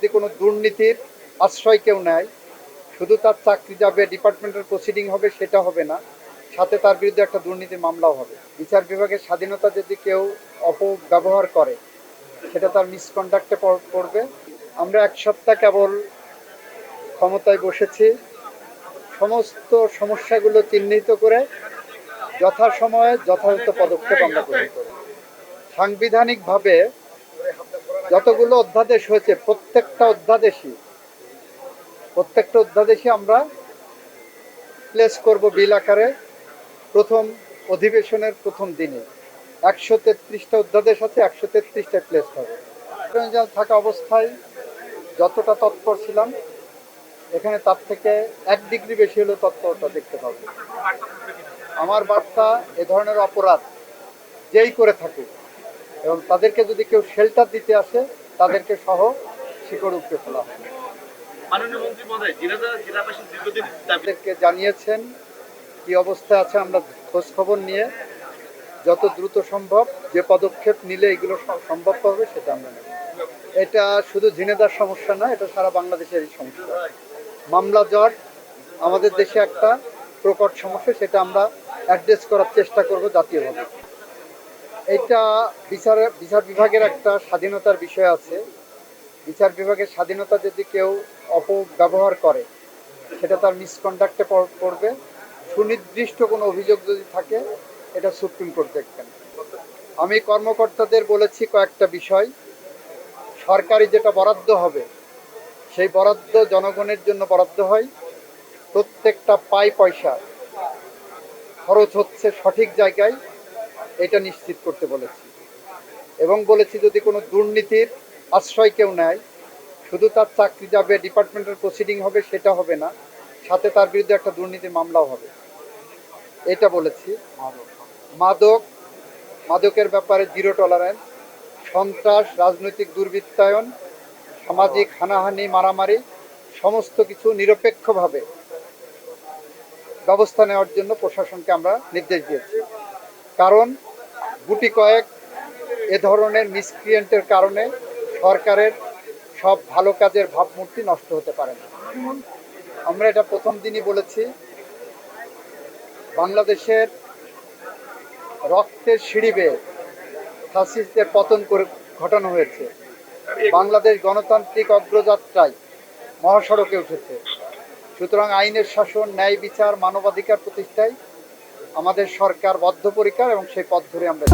যদি কোনো দুর্নীতির আশ্রয় কেউ নেয়, শুধু তার চাকরি যাবে, ডিপার্টমেন্টের প্রসিডিং হবে সেটা হবে না, সাথে তার বিরুদ্ধে একটা দুর্নীতির মামলাও হবে। বিচার বিভাগের স্বাধীনতা যদি কেউ অপব্যবহার করে, সেটা তার মিসকন্ডাক্টে পড়বে। আমরা এক সপ্তাহ কেবল ক্ষমতায় বসেছি, সমস্ত সমস্যাগুলো চিহ্নিত করে যথাসময়ে যথাযথ পদক্ষেপ আমরা গ্রহণ করব। সাংবিধানিকভাবে যতগুলো অধ্যাদেশ হয়েছে প্রত্যেকটা অধ্যাদেশই আমরা প্লেস করব বিল আকারে প্রথম অধিবেশনের প্রথম দিনে। 133টা অধ্যাদেশ আছে, 133টা প্লেস হবে। থাকা অবস্থায় যতটা তৎপর ছিলাম, এখানে তার থেকে 1 ডিগ্রি বেশি হলেও তৎপরতা দেখতে পাবো। আমার বার্তা, এ ধরনের অপরাধ যেই করে থাকুক এবং তাদেরকে যদি কেউ শেল্টার দিতে আসে, তাদেরকে সহ শিকড় উপড়ে ফেলা হবে। তাদেরকে জানিয়েছেন কি অবস্থায় আছে, আমরা খোঁজ খবর নিয়ে যত দ্রুত সম্ভব যে পদক্ষেপ নিলে এগুলো সম্ভব হবে সেটা আমরা নেব। এটা শুধু ঝিনেদার সমস্যা না, এটা সারা বাংলাদেশেরই সমস্যা। মামলা জট আমাদের দেশে একটা প্রকট সমস্যা, সেটা আমরা অ্যাড্রেস করার চেষ্টা করব জাতীয়ভাবে। এটা বিচার বিভাগের একটা স্বাধীনতার বিষয় আছে। বিচার বিভাগের স্বাধীনতা যদি কেউ অপব্যবহার করে, সেটা তার মিসকন্ডাক্টে পড়বে। সুনির্দিষ্ট কোনো অভিযোগ যদি থাকে, এটা সুপ্রিম কোর্ট দেখবেন। আমি কর্মকর্তাদের বলেছি কয়েকটা বিষয়। সরকারি যেটা বরাদ্দ হবে, সেই বরাদ্দ জনগণের জন্য বরাদ্দ হয়। প্রত্যেকটা পয়সা খরচ হচ্ছে সঠিক জায়গায়, এটা নিশ্চিত করতে বলেছি। এবং বলেছি যদি কোনো দুর্নীতির আশ্রয় কেউ নেয়, শুধু তার চাকরি যাবে, ডিপার্টমেন্টের প্রসিডিং হবে সেটা হবে না, সাথে তার বিরুদ্ধে একটা দুর্নীতির মামলাও হবে, এটা বলেছি। মাদকের ব্যাপারে জিরো টলারেন্স। সন্ত্রাস, রাজনৈতিক দুর্বৃত্তায়ন, সামাজিক হানাহানি, মারামারি, সমস্ত কিছু নিরপেক্ষভাবে ব্যবস্থা নেওয়ার জন্য প্রশাসনকে আমরা নির্দেশ দিয়েছি। কারণ গুটি কয়েক এ ধরনের মিসক্রিয়েন্টের কারণে সরকারের সব ভালো কাজের ভাবমূর্তি নষ্ট হতে পারে না। আমরা এটা প্রথম দিনই বলেছি, বাংলাদেশের রক্তের সিঁড়ি বেয়ে ফ্যাসিস্টদের পতন করে ঘটানো হয়েছে। বাংলাদেশ গণতান্ত্রিক অগ্রযাত্রায় মহাসড়কে উঠেছে। সুতরাং আইনের শাসন, ন্যায় বিচার, মানবাধিকার প্রতিষ্ঠায় আমাদের সরকার বদ্ধপরিকর এবং সেই পথ ধরে আমরা